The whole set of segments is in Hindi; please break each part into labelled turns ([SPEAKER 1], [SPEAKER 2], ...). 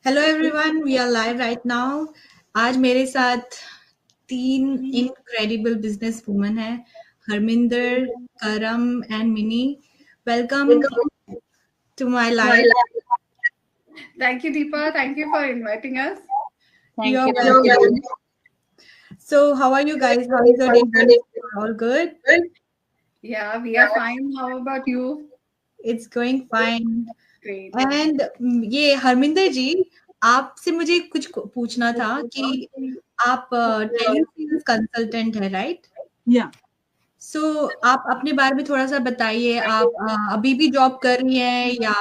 [SPEAKER 1] Hello everyone, we are live right now. आज मेरे साथ 3 इनक्रेडिबल बिजनेस वुमन है, Harminder, Karam and Mini. Welcome to my live.
[SPEAKER 2] Thank you, Deepa. Thank you for inviting us.
[SPEAKER 1] You
[SPEAKER 3] Thank
[SPEAKER 1] are
[SPEAKER 3] you.
[SPEAKER 1] welcome. So how are you guys? How is your day going? All good?
[SPEAKER 2] Yeah, we are fine. How about you?
[SPEAKER 1] It's going fine.
[SPEAKER 2] Great.
[SPEAKER 1] And ये हरमिंदर जी, आपसे मुझे कुछ पूछना था कि आप टेलीसेल्स कंसल्टेंट है, राइट?
[SPEAKER 3] Yeah.
[SPEAKER 1] सो आप अपने बारे में थोड़ा सा बताइए। आप अभी भी जॉब कर रही हैं या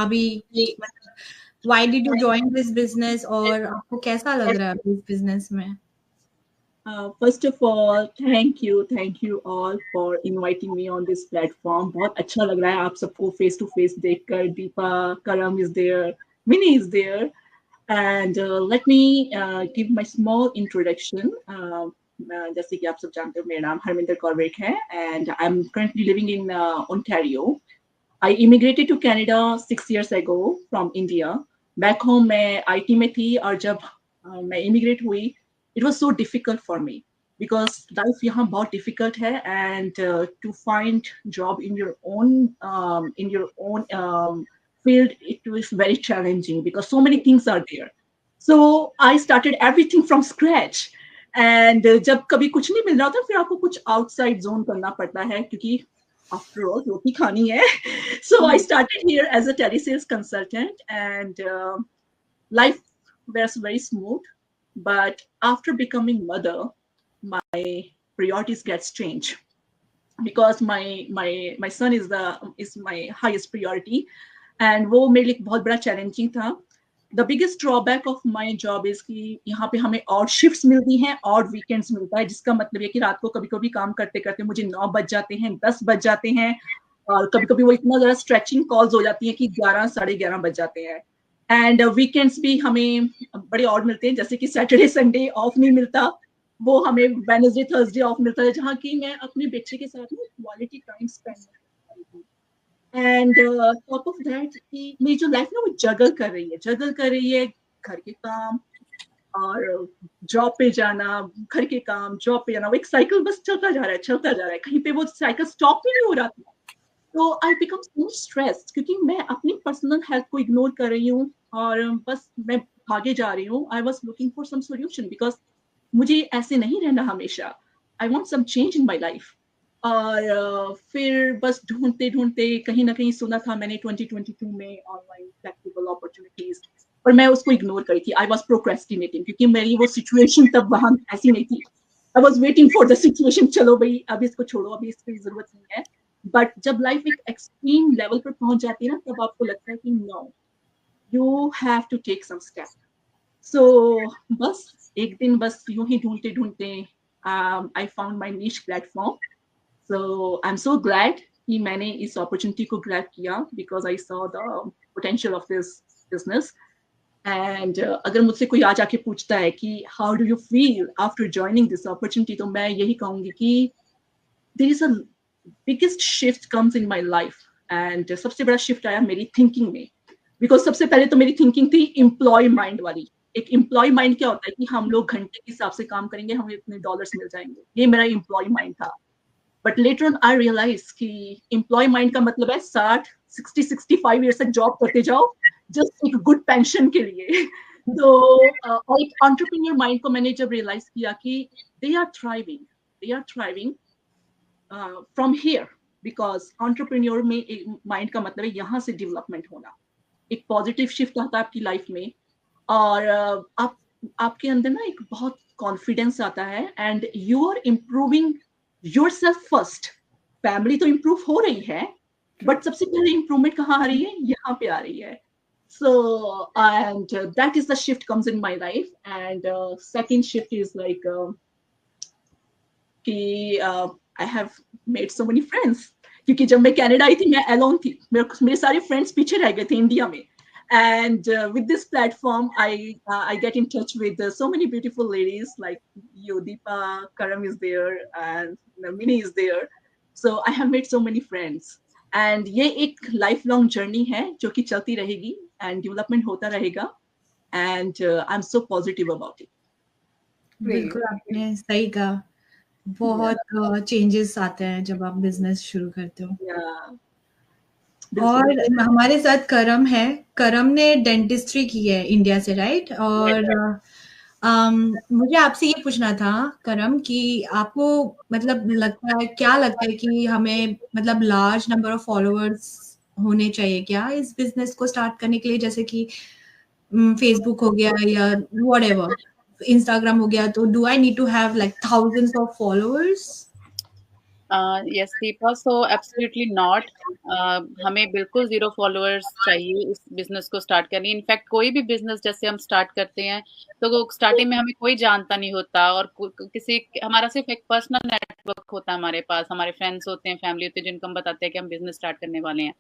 [SPEAKER 1] अभी, मतलब why did you join this business और आपको कैसा लग रहा है अभी इस बिजनेस में?
[SPEAKER 3] First of all, thank you all for inviting me on this platform. बहुत अच्छा लग रहा है आप सबको face to face देखकर. Deepa, Karam is there, Minnie is there, and let me give my small introduction. जैसे कि आप सब जानते हो, मेरा नाम हरमिंदर कौरवेक है, and I'm currently living in Ontario. I immigrated to Canada 6 years ago from India. Back home मैं IT में थी, और जब मैं immigrate हुई, it was so difficult for me because life यहाँ बहुत difficult है, and to find job in your own field, it was very challenging because so many things are there. So I started everything from scratch. And जब कभी कुछ नहीं मिल रहा था, फिर आपको कुछ outside zone करना पड़ता है, क्योंकि after all roti khani hai. So I started here as a telesales consultant, and life was very smooth. But after becoming mother, my priorities gets changed because my son is my highest priority, and वो मेरे लिए बहुत बड़ा challenging था. The biggest drawback of my job is कि यहाँ पे हमें odd shifts मिलती हैं, odd weekends मिलता है, जिसका मतलब है कि रात को कभी-कभी काम करते करते मुझे 9 बज जाते हैं, 10 बज जाते हैं, और कभी-कभी वो इतना ज़्यादा stretching calls हो जाती हैं कि 11 साढ़े 11 बज जाते हैं. एंड वीकेंड्स भी हमें बड़े ऑड मिलते हैं, जैसे कि सैटरडे संडे ऑफ नहीं मिलता, वो हमें वेडनेसडे थर्सडे ऑफ मिलता है, जहाँ की मैं अपने बच्चे के साथ में क्वालिटी टाइम स्पेंड कर रही हूँ. एंड टॉप ऑफ दैट कि मेरी जो लाइफ ना वो जगल कर रही है घर के काम और जॉब पे जाना, घर के काम जॉब पे जाना, वो एक साइकिल बस चलता जा रहा है, कहीं पे वो साइकिल स्टॉप ही नहीं हो रहा था. तो आई बिकम सो स्ट्रेस्ड, क्योंकि मैं अपनी पर्सनल हेल्थ को इग्नोर कर रही हूँ और बस मैं भागे जा रही हूँ. I was looking for some solution because मुझे ऐसे नहीं रहना हमेशा. I want some change in my life. और फिर बस ढूंढते ढूंढते कहीं ना कहीं सुना था मैंने 2022 में ऑनलाइन फ्लेक्सिबल अपॉर्चुनिटीज, और मैं उसको इग्नोर करी थी. आई वॉज प्रोक्रेस्टिनेटिंग, क्योंकि मेरी वो सिचुएशन तब वहां ऐसी नहीं थी. I was waiting for the situation, चलो भाई अभी इसको छोड़ो, अभी इसकी जरूरत नहीं है. बट जब लाइफ एक एक्सट्रीम लेवल पर पहुंच जाती है ना, तब आपको लगता है कि no, you have to take some step. So बस एक दिन बस यूं ही ढूंढते ढूंढते I found my niche platform. So I am so glad कि मैंने इस अपॉर्चुनिटी को ग्रैब किया, because I saw the potential of this business. And अगर मुझसे कोई आज आके पूछता है कि how do you feel after joining this opportunity, तो मैं यही कहूंगी कि there is a biggest shift comes in my life. And सबसे बड़ा shift आया मेरी thinking में, because सबसे पहले तो मेरी thinking थी employee mind वाली. एक employee mind क्या होता है कि हम लोग घंटे के हिसाब से काम करेंगे, हमें इतने डॉलर्स मिल जाएंगे, ये मेरा employee mind था. But later on I realized कि employee mind का मतलब है 60-65 years तक जॉब करते जाओ, just एक good pension के लिए. तो एक entrepreneur mind को मैंने जब realize किया कि they are thriving from here, because entrepreneur में एक माइंड का मतलब है यहाँ से डेवलपमेंट होना. एक पॉजिटिव शिफ्ट आता है आपकी लाइफ में, और आपके अंदर ना एक बहुत कॉन्फिडेंस आता है, and you are improving yourself first. Family तो इम्प्रूव हो रही है, बट सबसे पहले इम्प्रूवमेंट कहाँ आ रही है? यहाँ पे आ रही है. So and that is the shift comes in my life. And second shift is like कि I have made so many friends, क्योंकि जब मैं कनाडा आई थी मैं alone थी, मेरे सारे फ्रेंड्स पीछे रह गए थे इंडिया में. And with this platform I get in touch with so many beautiful ladies like you, Deepa, Karam is there, and Mini is there. So I have made so many friends, and ये एक lifelong journey है जो कि चलती रहेगी and development होता रहेगा. and I'm so positive about it.
[SPEAKER 1] बिल्कुल आपने सही कहा, बहुत चेंजेस आते हैं जब आप बिजनेस शुरू करते हो।
[SPEAKER 3] Yeah.
[SPEAKER 1] और हमारे साथ करम है, करम ने डेंटिस्ट्री की है इंडिया से, राइट? और मुझे आपसे ये पूछना था करम कि आपको मतलब क्या लगता है कि हमें मतलब लार्ज नंबर ऑफ फॉलोअर्स होने चाहिए क्या इस बिजनेस को स्टार्ट करने के लिए, जैसे कि फेसबुक हो गया या व्हाटएवर, इंस्टाग्राम हो गया, तो do I need to have like thousands of followers?
[SPEAKER 4] Yes Deepa, so absolutely not. हमें बिल्कुल 0 फॉलोअर्स चाहिए इस बिजनेस को स्टार्ट करने। इनफैक्ट कोई भी बिजनेस जैसे हम स्टार्ट करते हैं तो स्टार्टिंग में हमें कोई जानता नहीं होता, और किसी हमारा सिर्फ एक पर्सनल नेटवर्क होता है हमारे पास, हमारे फ्रेंड्स होते हैं, फैमिली होती है, जिनको हम बताते हैं कि हम बिजनेस स्टार्ट करने वाले हैं।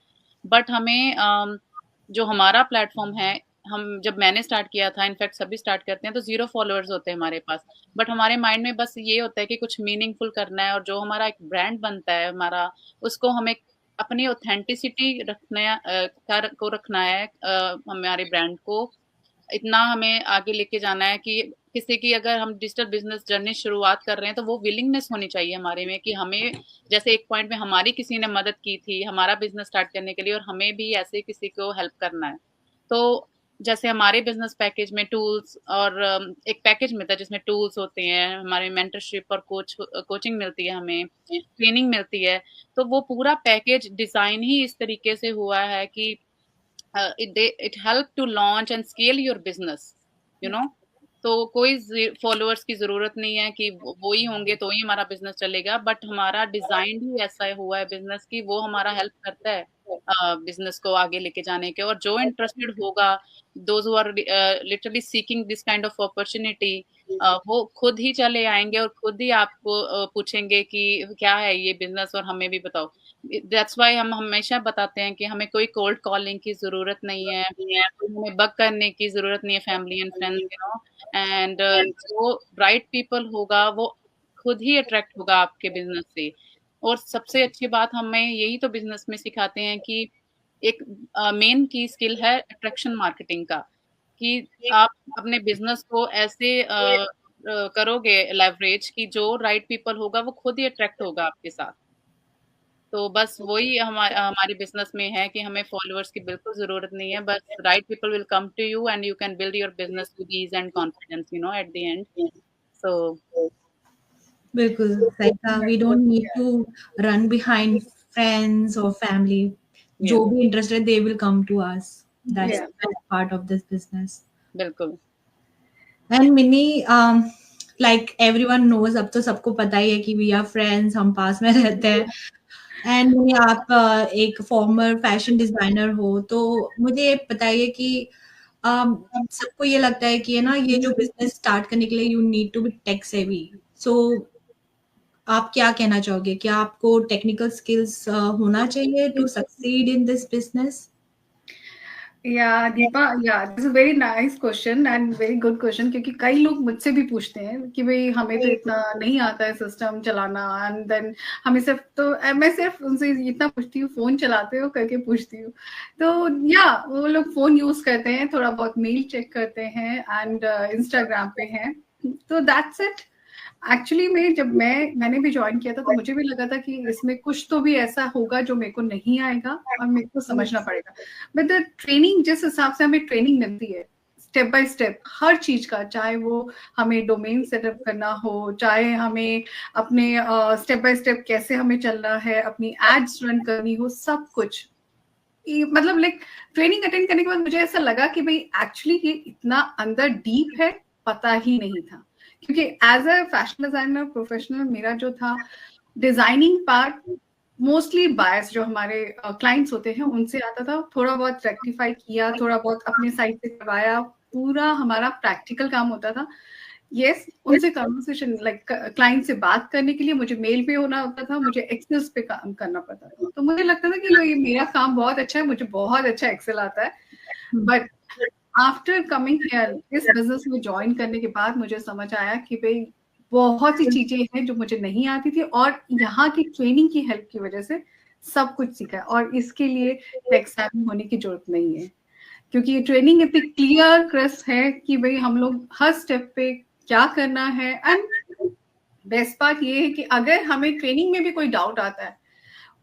[SPEAKER 4] बट हमें जो हमारा प्लेटफॉर्म है, जब मैंने स्टार्ट किया था, इनफैक्ट सभी स्टार्ट करते हैं तो 0 फॉलोअर्स होते हैं हमारे पास, बट हमारे माइंड में बस ये होता है कि कुछ मीनिंगफुल करना है, और जो हमारा एक ब्रांड बनता है हमारा, उसको हमें अपनी ऑथेंटिसिटी रखना है, हमारे ब्रांड को इतना हमें आगे लेके जाना है कि किसी की अगर हम डिजिटल बिजनेस जर्नी शुरुआत कर रहे हैं तो वो विलिंगनेस होनी चाहिए हमारे में कि हमें, जैसे एक पॉइंट में हमारी किसी ने मदद की थी हमारा बिजनेस स्टार्ट करने के लिए, और हमें भी ऐसे किसी को हेल्प करना है। तो जैसे हमारे बिजनेस पैकेज में टूल्स और एक पैकेज मिलता है जिसमें टूल्स होते हैं, हमारे मेंटरशिप और कोचिंग मिलती है, हमें ट्रेनिंग मिलती है, तो वो पूरा पैकेज डिजाइन ही इस तरीके से हुआ है कि it help to launch and scale your business, you know। तो कोई फॉलोअर्स की जरूरत नहीं है कि वो ही होंगे तो ही हमारा बिजनेस चलेगा, बट हमारा डिजाइन ही ऐसा हुआ है बिजनेस की, वो हमारा हेल्प करता है बिजनेस को आगे लेके जाने के। और जो इंटरेस्टेड होगा, those who are literally seeking this kind of opportunity, वो खुद ही चले आएंगे और खुद ही आपको पूछेंगे कि क्या है ये बिजनेस और हमें भी बताओ। दैट्स वाई हम हमेशा बताते हैं कि हमें कोई कोल्ड कॉलिंग की जरूरत नहीं है, हमें बग करने की जरूरत नहीं है, family and friends, you know. And जो राइट पीपल होगा वो खुद ही अट्रैक्ट होगा आपके बिजनेस से। और सबसे अच्छी बात हमें यही तो बिजनेस में सिखाते हैं कि एक मेन की स्किल है अट्रैक्शन मार्केटिंग का, कि आप अपने बिजनेस को ऐसे करोगे लेवरेज कि जो राइट पीपल होगा वो खुद ही अट्रैक्ट होगा आपके साथ। तो बस वही हमारे बिजनेस में है कि हमें फॉलोअर्स की बिल्कुल जरूरत नहीं है, बस right people will come to you and you can build your business with ease and confidence, you know, at the end. So
[SPEAKER 1] बिल्कुल सही कहा, we don't need to run behind friends और फैमिली, जो भी interested they will come to us, that's part of this business.
[SPEAKER 4] बिल्कुल।
[SPEAKER 1] And Mini, like everyone knows, अब तो सबको पता ही है कि वी आर फ्रेंड्स, हम पास में रहते हैं। एंड आप एक फॉर्मर फैशन डिजाइनर हो, तो मुझे ये बताइए कि सबको ये लगता है कि है ना, ये जो बिजनेस स्टार्ट करने के लिए you need to be tech savvy, so आप क्या कहना चाहोगे? क्या आपको टेक्निकल स्किल्स होना चाहिए to succeed in this business?
[SPEAKER 2] Yeah Deepa, yeah this is very nice question and very good question, क्योंकि कई लोग मुझसे भी पूछते हैं कि भाई हमें तो इतना नहीं आता है सिस्टम चलाना, एंड देन हमें सिर्फ, तो मैं सिर्फ उनसे इतना पूछती हूँ, फोन चलाते हो करके पूछती हूँ। तो या वो लोग फोन यूज करते हैं, थोड़ा बहुत मेल चेक करते हैं एंड इंस्टाग्राम पे हैं, तो दैट्स इट। एक्चुअली में जब मैंने भी ज्वाइन किया था तो मुझे भी लगा था कि इसमें कुछ तो भी ऐसा होगा जो मेरे को नहीं आएगा और मेरे को समझना पड़ेगा। बट द ट्रेनिंग, जिस हिसाब से हमें ट्रेनिंग मिलती है स्टेप बाय स्टेप हर चीज का, चाहे वो हमें डोमेन सेटअप करना हो, चाहे हमें अपने स्टेप बाय स्टेप कैसे हमें चलना है, अपनी एड्स रन करनी हो, सब कुछ मतलब लाइक ट्रेनिंग अटेंड करने के बाद मुझे ऐसा लगा कि भाई एक्चुअली ये इतना अंदर डीप है, पता ही नहीं था। क्योंकि as a fashion designer professional मेरा जो था डिजाइनिंग पार्ट मोस्टली बायर्स जो हमारे क्लाइंट्स होते हैं उनसे आता था, थोड़ा बहुत रेक्टिफाई किया, थोड़ा बहुत अपने साइड से करवाया, पूरा हमारा प्रैक्टिकल काम होता था। यस, उनसे कन्वर्सेशन लाइक क्लाइंट से बात करने के लिए मुझे मेल पे होना होता था, मुझे एक्सेल पे काम करना पड़ता था, तो मुझे लगता था कि ये मेरा काम बहुत अच्छा है, मुझे बहुत अच्छा एक्सेल आता है। बट आफ्टर कमिंग हियर, इस बिजनेस में ज्वाइन करने के बाद मुझे समझ आया कि भाई बहुत सी चीजें हैं जो मुझे नहीं आती थी, और यहाँ की ट्रेनिंग की हेल्प की वजह से सब कुछ सीखा है, और इसके लिए टेक सेवी होने की जरूरत नहीं है। क्योंकि ये ट्रेनिंग इतनी क्लियर क्रिस्प है कि भाई हम लोग हर स्टेप पे क्या करना है। एंड बेस्ट पार्ट ये है कि अगर हमें ट्रेनिंग में भी कोई डाउट आता है,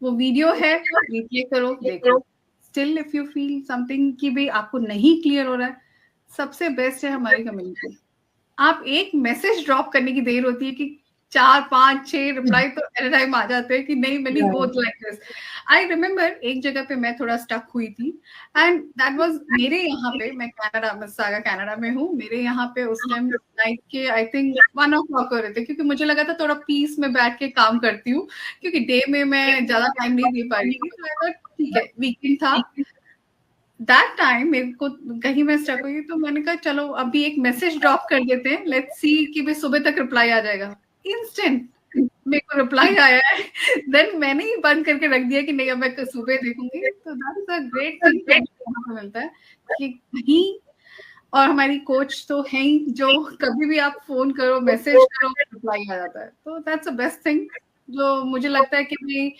[SPEAKER 2] वो वीडियो है, रिप्ले करो, देखो। Still if you feel something कि भाई आपको नहीं क्लियर हो रहा है, सबसे बेस्ट है हमारी कम्युनिटी। आप एक मैसेज ड्रॉप करने की देर होती है कि 4, 5, 6 रिप्लाई तो एट टाइम आ जाते हैं कि नहीं मैंने both like this. I remember एक जगह पे मैं थोड़ा स्टक हुई थी एंड दैट वाज मेरे यहाँ पे, मैं कनाडा, मिसिसागा कनाडा में हूँ। मेरे यहाँ पे उस टाइम नाइट के आई थिंक 1 o'clock हो रहे थे, क्योंकि मुझे लगा था थोड़ा पीस में बैठ के काम करती हूँ, क्योंकि डे में मैं ज्यादा टाइम नहीं दे पा रही थी। तो आई थॉट ठीक है, वीकेंड था दैट टाइम, मेरे को कहीं मैं स्टक हुई, तो मैंने कहा चलो अभी एक मैसेज ड्रॉप कर देते हैं, लेट्स सी कि भाई सुबह तक रिप्लाई आ जाएगा। इंस्टेंट मेरे को रिप्लाई आया है। देन मैंने ही बंद करके रख दिया कि नहीं अब मैं सुबह देखूंगी। तो that is a great thing मिलता है कि कहीं, और हमारी कोच तो है ही, जो कभी भी आप फोन करो, मैसेज करो, रिप्लाई आ जाता है। तो दैट्स द बेस्ट थिंग जो मुझे लगता है कि भाई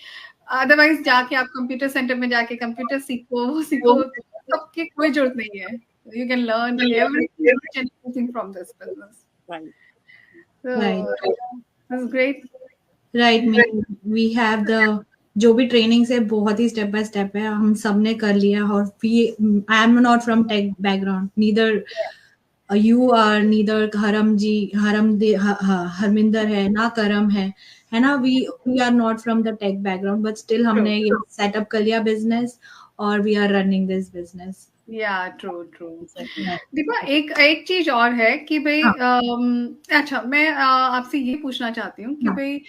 [SPEAKER 2] अदरवाइज जाके आप कंप्यूटर सेंटर में जाके कंप्यूटर सीखो, वो सीखो, सबकी कोई जरूरत नहीं है। You can learn everything from this business.
[SPEAKER 4] Right.
[SPEAKER 2] So this is great.
[SPEAKER 1] Right, we have the जो भी ट्रेनिंग्स है बहुत ही स्टेप बाय स्टेप है, हम सब ने कर लिया। और we, I am not from tech background, neither you are, neither Haram ji, Harminder है ना, करम है ना। We are not from the tech background, but still हमने ये सेटअप कर लिया बिजनेस और we are running this business.
[SPEAKER 2] Yeah true Deepa, एक चीज और है कि भाई अच्छा, मैं आपसे ये पूछना चाहती हूँ कि भाई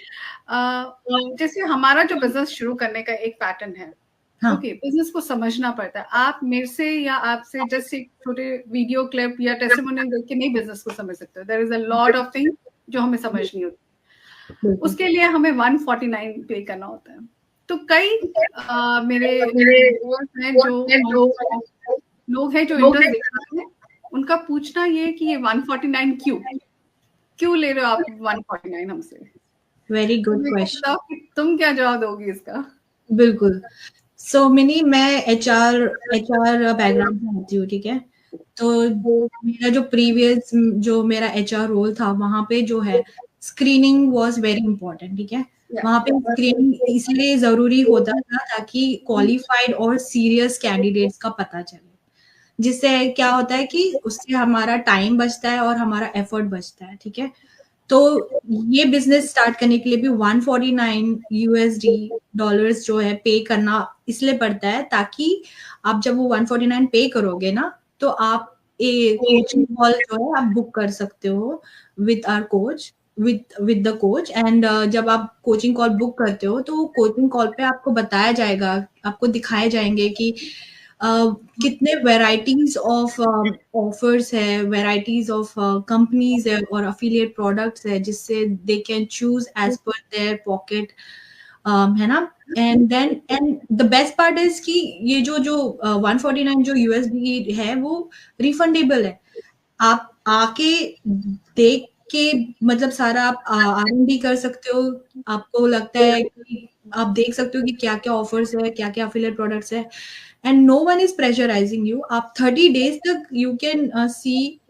[SPEAKER 2] जैसे हमारा जो बिजनेस शुरू करने का एक पैटर्न है, ओके, बिजनेस को समझना पड़ता है। आप मेरे से या आपसे जस्ट एक छोटे वीडियो क्लिप या टेस्टिमोनियल देख के नहीं बिजनेस को समझ सकते हो। There is a lot of thing जो हमें समझनी होती है, उसके लिए हमें 149 पे करना होता है। तो कई मेरे हैं जो लोग हैं जो इंटरेस्ट दिखाते हैं, उनका पूछना ये है कि ये 149 क्यों ले रहे हो आप 149 हमसे?
[SPEAKER 1] Very good question.
[SPEAKER 2] तुम क्या जवाब दोगी इसका?
[SPEAKER 1] बिल्कुल। सो मिनी, मैं एचआर बैकग्राउंड से आती हूँ, ठीक है। तो मेरा जो प्रीवियस जो मेरा एचआर रोल था, वहां पे जो है स्क्रीनिंग वाज वेरी इंपॉर्टेंट, ठीक है। वहां पे स्क्रीनिंग इसलिए जरूरी होता था ताकि क्वालिफाइड और सीरियस कैंडिडेट्स का पता चले, जिससे क्या होता है कि उससे हमारा टाइम बचता है और हमारा एफर्ट बचता है, ठीक है। तो ये बिजनेस स्टार्ट करने के लिए भी 149 यूएसडी डॉलर्स जो है पे करना इसलिए पड़ता है, ताकि आप जब वो 149 पे करोगे ना, तो आप कोचिंग कॉल जो है आप बुक कर सकते हो with our coach, with the coach. And जब आप कोचिंग कॉल बुक करते हो तो कोचिंग कॉल पे आपको बताया जाएगा, आपको दिखाए जाएंगे कि कितने वेराइटीज ऑफ ऑफर्स है, वेराइटीज ऑफ कंपनीज है और अफिलिएट प्रोडक्ट्स है, जिससे they can choose as per their pocket, है ना। And the best part is कि ये जो 149 जो यूएसडी है वो रिफंडेबल है। आप आके देख के मतलब सारा आप R&D कर सकते हो। आपको लगता है कि आप देख सकते हो कि क्या क्या ऑफर्स है, क्या क्या अफिलिएट प्रोडक्ट्स है, and no one is pressurizing you. आप 30 days तक you can see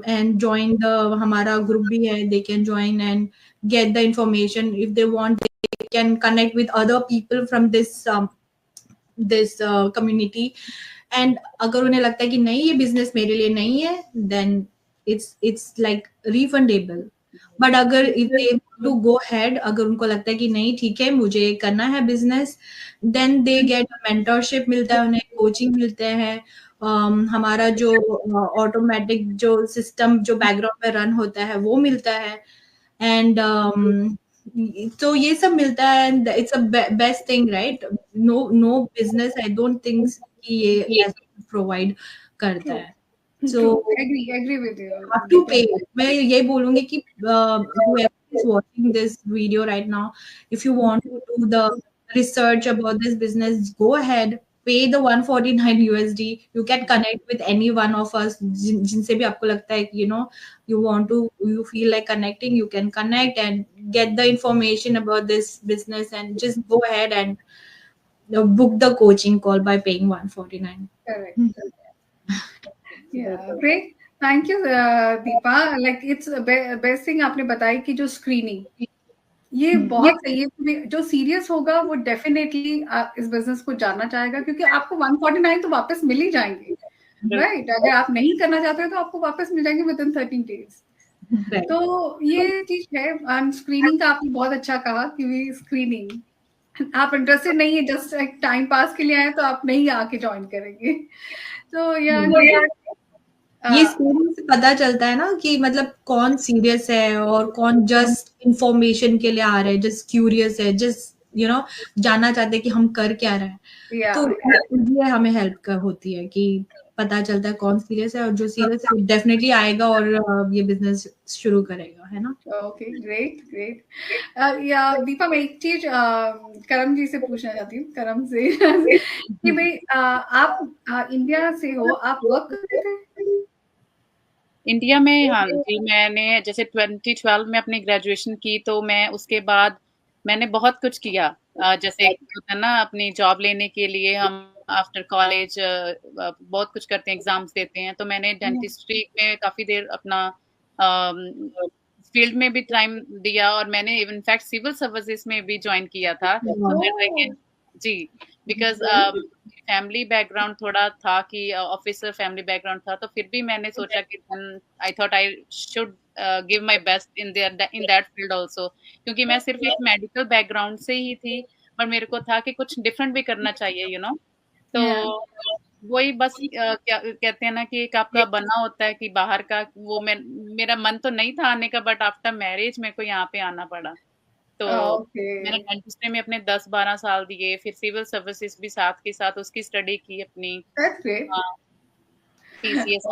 [SPEAKER 1] and join the हमारा ग्रुप भी है, they can join and get the information if they want. They can connect with other people from this community. And अगर उन्हें लगता है कि नहीं ये बिजनेस मेरे लिए नहीं है, then it's like refundable. But अगर if they to go head, अगर उनको लगता है कि नहीं ठीक है मुझे करना है business, then they get mentorship मिलता है, उन्हें कोचिंग मिलते हैं। हमारा जो ऑटोमेटिक जो सिस्टम जो बैकग्राउंड में रन होता है वो मिलता है। एंड तो ये सब मिलता है and it's a best thing, right. No business I don't think कि ये प्रोवाइड करता है। So
[SPEAKER 2] agree with you.
[SPEAKER 1] Have to pay. मैं ये बोलूंगी कि whoever is watching this video right now, if you want to do the research about this business, go ahead, pay the 149 USD. You can connect with any one of us जिनसे भी आपको लगता है कि you feel like connecting, you can connect and get the information about this business and just go ahead and book the coaching call by paying 149.
[SPEAKER 2] Correct. Yeah, great. Thank you, Deepa. Like it's best thing आपने बताई कि जो स्क्रीनिंग ये बहुत सही है क्योंकि जो सीरियस होगा वो डेफिनेटली इस बिजनेस को जानना चाहेगा क्योंकि आपको 149 तो वापस मिल ही जाएंगे, राइट? अगर आप नहीं करना चाहते हो तो आपको वापस मिल जाएंगे विद इन 13 डेज।
[SPEAKER 1] Right.
[SPEAKER 2] तो ये चीज है। एंड स्क्रीनिंग का आपने बहुत अच्छा कहा कि स्क्रीनिंग आप इंटरेस्टेड नहीं है, जस्ट एक टाइम पास के लिए आए तो आप नहीं आके ज्वाइन करेंगे। तो
[SPEAKER 1] ये स्क्रीनिंग से पता चलता है ना कि मतलब कौन सीरियस है और कौन जस्ट इंफॉर्मेशन के लिए आ रहा है, जस्ट क्यूरियस है, जस्ट जानना चाहते हैं कि हम कर क्या रहे हैं। तो ये हमें हेल्प होती है कि पता चलता है कौन सीरियस है, और जो सीरियस है वो डेफिनेटली आएगा और ये बिजनेस शुरू करेगा, है ना?
[SPEAKER 2] Okay, great. या दीपा, मैं एक चीज करम जी से पूछना चाहती हूँ, करम से कि भाई आप इंडिया से हो, आप वर्क करते थे
[SPEAKER 4] इंडिया में? हाँ जी, मैंने जैसे 2012 में अपनी ग्रेजुएशन की तो मैं उसके बाद मैंने बहुत कुछ किया। जैसे होता है ना, अपनी जॉब लेने के लिए हम आफ्टर कॉलेज बहुत कुछ करते हैं, एग्जाम्स देते हैं। तो मैंने डेंटिस्ट्री में काफी देर अपना फील्ड में भी टाइम दिया और मैंने इनफैक्ट सिविल सर्विसेज में भी ज्वाइन किया था। जी, बिकॉज फैमिली बैकग्राउंड थोड़ा था कि ऑफिसर फैमिली बैकग्राउंड था, तो फिर भी मैंने सोचा कि I thought I should give my best in that field also, क्योंकि मैं सिर्फ एक मेडिकल बैकग्राउंड से ही थी, पर मेरे को था कि कुछ डिफरेंट भी करना चाहिए, तो वही बस क्या कहते हैं ना कि एक आपका बना होता है कि बाहर का, वो मेरा मन तो नहीं था आने का, बट आफ्टर मैरिज मेरे को यहाँ पे आना पड़ा। तो मैंने डेंटिस्ट्री में अपने 10-12 साल दिए, फिर सिविल सर्विसेज भी साथ के साथ उसकी स्टडी की अपनी। पीसीएस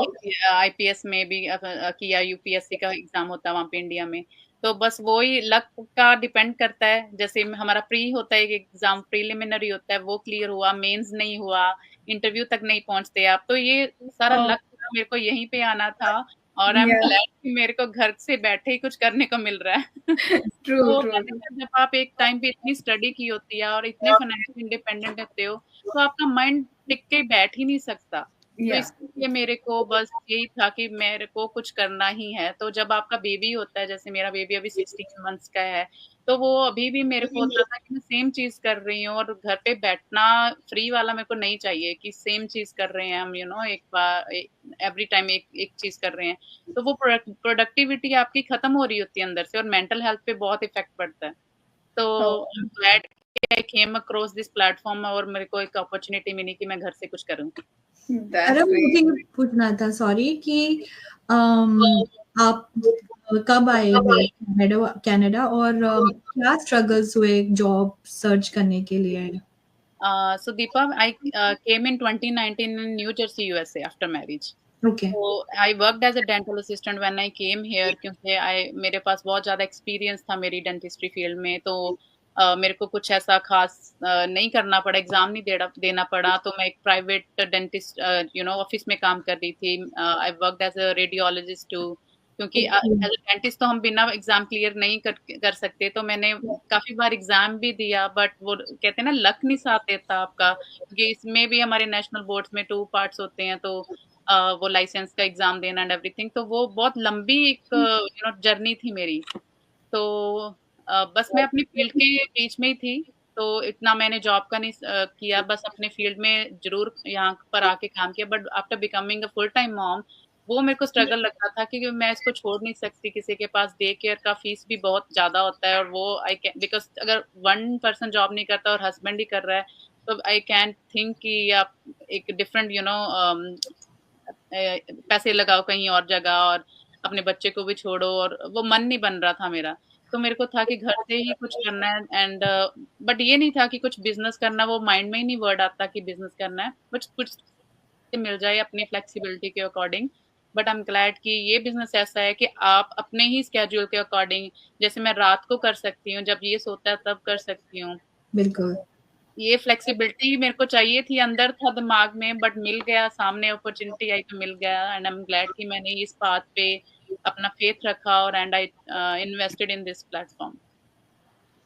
[SPEAKER 4] आईपीएस में भी किया, यूपीएससी का एग्जाम होता है वहाँ पे इंडिया में। तो बस वही लक का डिपेंड करता है। जैसे हमारा प्री होता है, एक एग्जाम प्रीलिमिनरी होता है, वो क्लियर हुआ, मेंस नहीं हुआ, इंटरव्यू तक नहीं पहुंचते आप, तो ये सारा लक मेरे को यहीं पे आना था। और आई एम ग्लैड कि मेरे को घर से बैठे ही कुछ करने को मिल रहा है। तो जब आप एक टाइम पे इतनी स्टडी की होती है और इतने फाइनेंशियल इंडिपेंडेंट होते हो, तो आपका माइंड टिक के बैठ ही नहीं सकता। तो इसलिए मेरे को बस यही था कि मेरे को कुछ करना ही है। तो जब आपका बेबी होता है, जैसे मेरा बेबी अभी 16 मंथ्स का है, तो वो अभी भी मेरे को होता था कि मैं सेम चीज कर रही हूँ और घर पे बैठना फ्री वाला मेरे को नहीं चाहिए कि सेम चीज कर रहे हैं हम, एक बार एवरी टाइम एक चीज कर रहे हैं। तो वो प्रोडक्टिविटी आपकी खत्म हो रही होती है अंदर से, और मेंटल हेल्थ पे बहुत इफेक्ट पड़ता है। तो glad I came across this platform और मेरे को एक अपॉर्चुनिटी मिली कि मैं घर से कुछ करूँ।
[SPEAKER 1] अरे मुझे पूछना था, सॉरी, कि आप कब आए थे कनाडा और क्या स्ट्रगल्स हुए जॉब सर्च करने के लिए?
[SPEAKER 4] So Deepa, I came in 2019 in New Jersey, USA after marriage.
[SPEAKER 1] Okay.
[SPEAKER 4] So I worked as a dental assistant when I came here, क्योंकि मेरे पास बहुत ज्यादा एक्सपीरियंस था मेरी डेंटिस्ट्री फील्ड में। तो मेरे को कुछ ऐसा खास नहीं करना पड़ा, एग्जाम नहीं देना पड़ा। तो मैं एक प्राइवेट डेंटिस्ट ऑफिस में काम कर रही थी। I worked as a radiologist too, क्योंकि एज अ डेंटिस्ट तो हम बिना एग्जाम क्लियर नहीं कर सकते। तो मैंने काफी बार एग्जाम भी दिया, बट वो कहते हैं ना, लक नहीं साथ देता आपका, क्योंकि इसमें भी हमारे नेशनल बोर्ड्स में 2 पार्ट्स होते हैं। तो वो लाइसेंस का एग्जाम देना एंड एवरीथिंग, तो वो बहुत लंबी एक जर्नी थी मेरी। तो बस मैं अपनी फील्ड के बीच में ही थी, तो इतना मैंने जॉब का नहीं किया, बस अपने फील्ड में जरूर यहाँ पर आके काम किया। But after becoming a full time mom, वो मेरे को स्ट्रगल लग रहा था कि मैं इसको छोड़ नहीं सकती किसी के पास। डे केयर का फीस भी बहुत ज्यादा होता है, और वो बिकॉज अगर 1 पर्सन जॉब नहीं करता और हस्बैंड ही कर रहा है, तो आई कैन थिंक कि आप एक डिफरेंट पैसे लगाओ कहीं और जगह और अपने बच्चे को भी छोड़ो, और वो मन नहीं बन रहा था मेरा। तो मेरे को था कि घर से ही कुछ करना है। एंड बट ये नहीं था कि कुछ बिजनेस करना, वो माइंड में ही नहीं वर्ड आता कि बिजनेस करना है, बट कुछ मिल जाए अपनी फ्लेक्सिबिलिटी के according. But I am glad कि ये बिजनेस ऐसा है कि आप अपने ही स्केड्यूल के अकॉर्डिंग, जैसे मैं रात को कर सकती हूँ, जब ये सोता है तब कर सकती हूँ।
[SPEAKER 1] बिल्कुल,
[SPEAKER 4] ये फ्लेक्सिबिलिटी मेरे को चाहिए थी, अंदर था दिमाग में, बट मिल गया, सामने अपॉर्चुनिटी आई तो मिल गया। एंड आई एम ग्लैड कि मैंने इस पाथ पे अपना फेथ रखा और and I invested in this platform.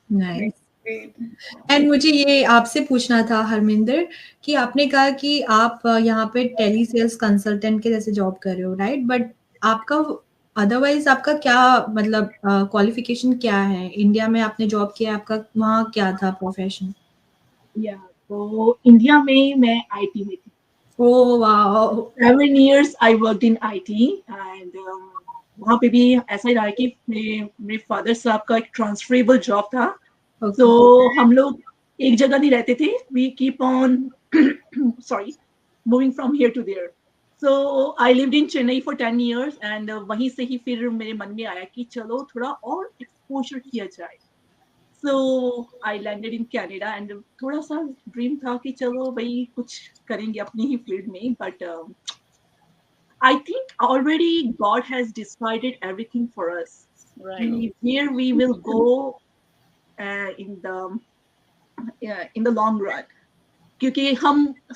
[SPEAKER 1] Nice. And मुझे ये आपसे पूछना था हरमिंदर कि आपने कहा कि आप यहाँ पे टेली सेल्स कंसल्टेंट के जैसे जॉब कर रहे हो, राइट? बट आपका अदरवाइज आपका क्या मतलब क्वालिफिकेशन क्या है? इंडिया में आपने जॉब किया, आपका वहाँ क्या था प्रोफेशन?
[SPEAKER 3] या तो इंडिया में मैं आईटी में थी।
[SPEAKER 1] Oh wow!
[SPEAKER 3] 7 years I worked in IT and वहाँ पे भी ऐसा ही रहा है कि मेरे फादर साहब का एक ट्रांसफरेबल जॉब था।
[SPEAKER 1] ओके।
[SPEAKER 3] तो हम लोग एक जगह नहीं रहते थे, we keep on sorry moving from here to there. So I lived in Chennai for 10 years and वहीं से ही फिर मेरे मन में आया कि चलो थोड़ा और एक्सपोजर किया जाए। So I landed in Canada and थोड़ा सा ड्रीम था कि चलो भाई कुछ करेंगे अपनी ही फील्ड में, but I think already God has decided everything for us.
[SPEAKER 4] Right.
[SPEAKER 3] Where we will go in the long run. क्योंकि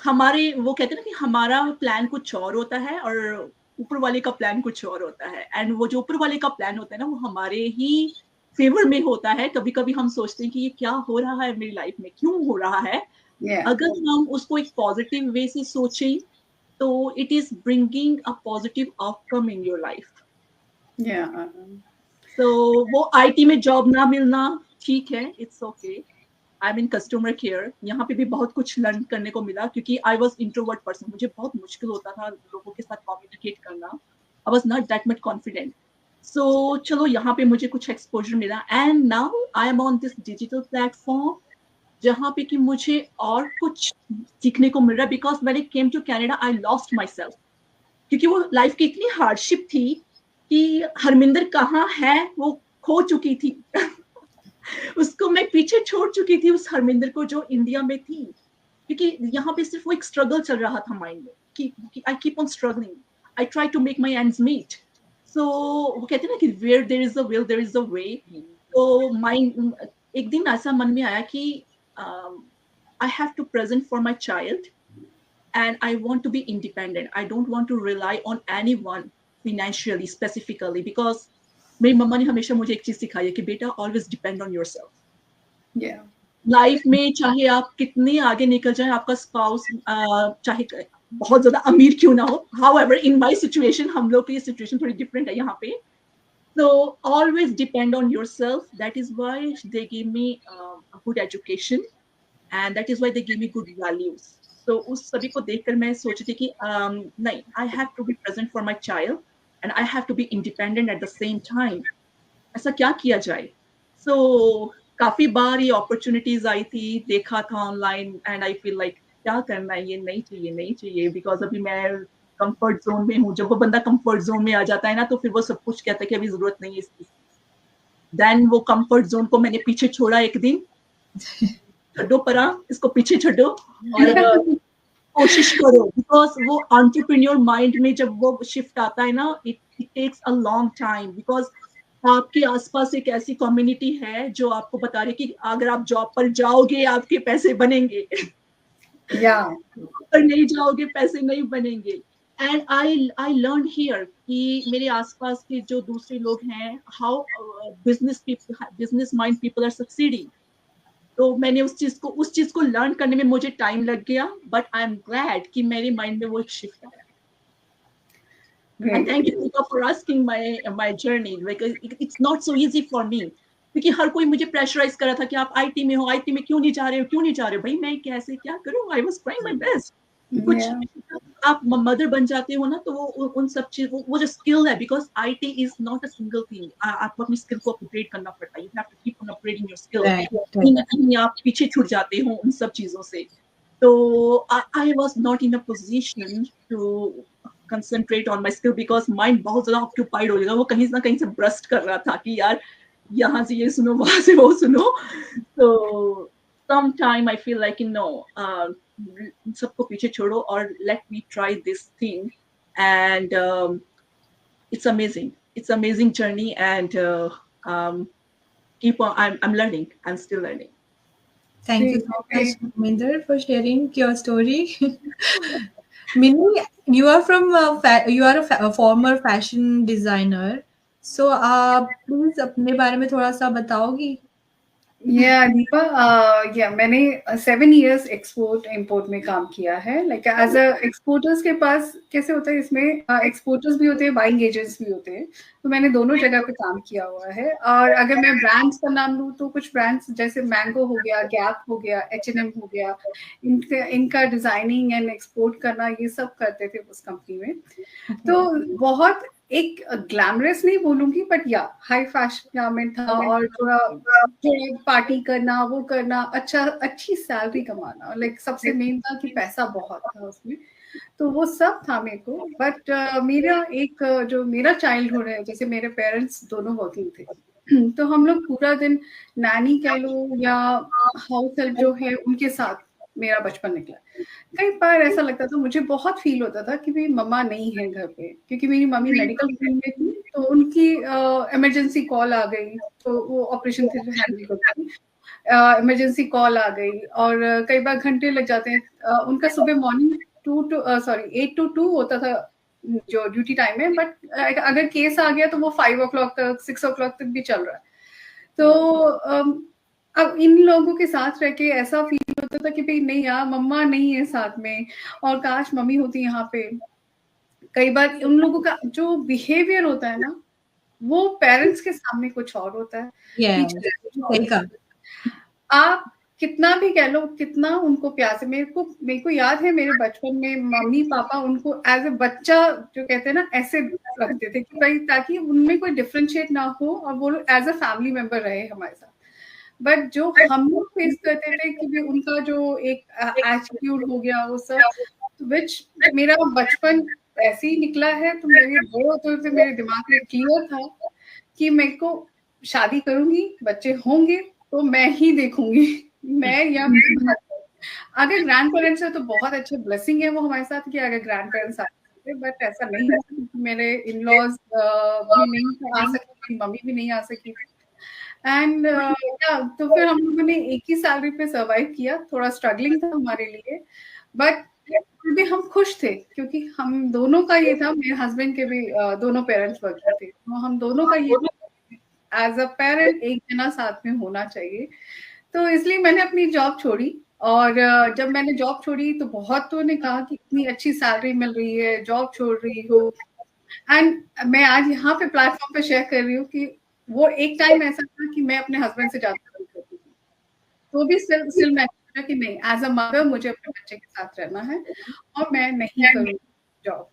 [SPEAKER 3] हमारे वो कहते हैं ना कि हमारा प्लान कुछ और होता है और ऊपर वाले का प्लान कुछ और होता है, एंड वो जो ऊपर वाले का प्लान होता है ना वो हमारे ही फेवर में होता है। कभी कभी हम सोचते हैं कि ये क्या हो रहा है मेरी लाइफ में, क्यों हो रहा है। अगर हम उसको एक पॉजिटिव वे से सोचें तो it is bringing a positive outcome in your life. तो वो आईटी में जॉब ना मिलना ठीक है, it's okay. I mean customer care, यहाँ पे भी बहुत कुछ लर्न करने को मिला क्योंकि आई वॉज इंट्रोवर्ट पर्सन, मुझे बहुत मुश्किल होता था लोगों के साथ कम्युनिकेट करना। I was not that much confident. So चलो यहाँ पे मुझे कुछ एक्सपोजर मिला and now I am on this digital platform जहाँ पे कि मुझे और कुछ सीखने को मिल रहा है। Because when I came to Canada I lost my self, क्योंकि वो लाइफ की इतनी हार्डशिप थी कि हरमिंदर कहाँ है वो खो चुकी थी उसको मैं पीछे छोड़ चुकी थी, उस हरमिंदर को जो इंडिया में थी। क्योंकि यहाँ पे सिर्फ वो एक स्ट्रगल चल रहा था माइंड में कि I keep on struggling, I try to make my ends meet. So वो कहते हैं ना कि where there is a will there is a way. तो माइंड एक दिन ऐसा मन में आया कि I have to present for my child and I want to be independent. I don't want to rely on anyone financially specifically, because मेरी मम्मा ने हमेशा मुझे एक चीज सिखाई है कि बेटा always depend on yourself. Life में चाहे आप कितने आगे निकल जाए, आपका स्पाउस चाहे बहुत ज्यादा अमीर क्यों ना हो, however in my situation, हम लोग की सिचुएशन थोड़ी डिफरेंट है यहाँ पे। So always depend on yourself. That is why they gave me a good education and that is why they gave me good values. तो उस सभी को देखकर मैं सोची थी कि नहीं, I have to be present for my child and I have to be independent at the same time. ऐसा क्या किया जाए। सो काफी बार ये अपॉर्चुनिटीज आई थी, देखा था online and I feel like क्या करना है, ये नहीं चाहिए बिकॉज अभी मैं कंफर्ट जोन में हूँ। जब वो बंदा कंफर्ट जोन में आ जाता है ना तो फिर वो सब कुछ कहता है कि अभी जरूरत नहीं है इसकी। देन वो कंफर्ट जोन को मैंने पीछे छोड़ा एक दिन, छोड़ो परा, इसको पीछे छोड़ो और कोशिश करो। बिकॉज वो एंटरप्रेन्योर माइंड में जब वो शिफ्ट आता है ना, it takes a long time. Because आपके आसपास एक ऐसी कम्युनिटी है जो आपको बता रही है कि अगर आप जॉब पर जाओगे आपके पैसे बनेंगे, पर नहीं जाओगे पैसे नहीं बनेंगे। एंड आई लर्न हियर कि मेरे आसपास के जो दूसरे लोग हैं, how business mind people are succeeding. तो मैंने उस चीज को लर्न करने में मुझे टाइम लग गया, बट आई एम ग्लैड कि मेरे माइंड में वो एक शिफ्ट आया। And thank you Deepa for asking my journey, because it's not so easy for me, क्योंकि हर कोई मुझे प्रेशराइज कर रहा था कि आप आईटी में हो, आईटी में क्यों नहीं जा रहे हो भाई, मैं कैसे क्या करूं। I was trying my best. कुछ आप मदर बन जाते हो ना तो वो उन सब चीज वो जो स्किल है, because it is not a single thing, आपको अपनी स्किल को अपग्रेड करना पड़ता है। You have to keep on upgrading your skill. कहीं ना कहीं आप पीछे छूट जाते हो उन सब चीजों से। तो I was not in a position to concentrate on my skill because mind बहुत ज्यादा ऑक्यूपाइड हो जाएगा। वो कहीं ना कहीं से ब्रस्ट कर रहा था कि यार यहाँ से ये सुनो, वहां से वो सुनो। तो some time I feel like no, सबको पीछे छोड़ो और let me try this thing. And it's amazing journey and keep on, I'm learning, I'm still learning.
[SPEAKER 1] Thank you so much, Minder, for sharing your story. Minnie, you are from a former fashion designer, so please अपने बारे में थोड़ा सा बताओगी?
[SPEAKER 2] दीपा, मैंने 7 years एक्सपोर्ट इम्पोर्ट में काम किया है। लाइक एज अ एक्सपोर्टर्स के पास कैसे होता है, इसमें एक्सपोर्टर्स भी होते हैं, बाइंग एजेंट्स भी होते हैं, तो मैंने दोनों जगह पे काम किया हुआ है। और अगर मैं ब्रांड्स का नाम लूँ तो कुछ ब्रांड्स जैसे मैंगो हो गया, गैप हो गया, H&M हो गया, इनका डिजाइनिंग एंड एक्सपोर्ट करना ये सब करते थे उस कंपनी में। तो बहुत एक ग्लैमरस नहीं बोलूंगी, बट या हाई फैशन गारमेंट था, और थोड़ा पार्टी करना, वो करना, अच्छी सैलरी कमाना, लाइक सबसे मेन था कि पैसा बहुत था उसमें, तो वो सब था मेरे को। बट मेरा एक जो मेरा चाइल्डहुड है, जैसे मेरे पेरेंट्स दोनों वर्किंग थे, तो हम लोग पूरा दिन नैनी कह लो या हाउस हेल्प जो है उनके साथ मेरा बचपन निकला। कई बार ऐसा लगता था, मुझे बहुत फील होता था कि भाई मम्मा नहीं है घर पे, क्योंकि मेरी मम्मी मेडिकल फील्ड में थी, तो उनकी इमरजेंसी कॉल आ गई, तो वो ऑपरेशन थे जो हैंडल करती, इमरजेंसी कॉल आ गई, और कई बार घंटे लग जाते हैं। उनका सुबह मॉर्निंग 8 to 2 होता था जो ड्यूटी टाइम है, बट अगर केस आ गया तो वो 5 o'clock तक, 6 o'clock तक भी चल रहा है। तो अब इन लोगों के साथ रह के ऐसा फील होता था कि भाई नहीं यार, मम्मा नहीं है साथ में, और काश मम्मी होती यहाँ पे। कई बार उन लोगों का जो बिहेवियर होता है ना, वो पेरेंट्स के सामने कुछ और होता है, टीचर कुछ और होता है। आप कितना भी कह लो, कितना उनको प्यार से, मेरे को याद है मेरे बचपन में मम्मी पापा उनको एज ए बच्चा जो कहते हैं ना, ऐसे रखते थे कि भाई ताकि उनमें कोई डिफरेंशिएट ना हो, और वो एज अ फैमिली मेंबर रहे हमारे साथ। बट जो हम लोग फेस करते थे कि भी उनका जो एक एटीट्यूड हो गया, वो सब, विच मेरा बचपन ऐसे ही निकला है। तो मेरे बड़े होते होते मेरे दिमाग में क्लियर था कि मेरे को शादी करूंगी, बच्चे होंगे तो मैं ही देखूंगी, मैं या अगर ग्रैंड पेरेंट्स है तो बहुत अच्छे ब्लेसिंग है वो हमारे साथ कि अगर ग्रैंड पेरेंट्स आते थे, बट ऐसा नहीं है, मेरे इन लॉज भी नहीं आ सके, मम्मी भी नहीं आ सकी। एंड तो फिर हम लोगों ने एक ही सैलरी पे सर्वाइव किया, थोड़ा स्ट्रगलिंग था हमारे लिए, बट फिर भी हम खुश थे, क्योंकि हम दोनों का ये था, मेरे हस्बैंड के भी दोनों पेरेंट्स वर्किंग थे, तो हम दोनों का ये एज अ पेरेंट एक जना साथ में होना चाहिए। तो इसलिए मैंने अपनी जॉब छोड़ी, और जब मैंने जॉब छोड़ी तो बहुत तो ने कहा कि इतनी अच्छी सैलरी मिल रही है, जॉब छोड़ रही हो। एंड मैं आज यहाँ पे प्लेटफॉर्म पे शेयर कर रही हूँ कि वो एक टाइम ऐसा था कि मैं अपने हस्बैंड से ज्यादा काम करती थी, तो भी स्टिल मैं सोचा कि नहीं, एज अ मदर मुझे अपने बच्चे के साथ रहना है, और मैं नहीं करूँगी जॉब।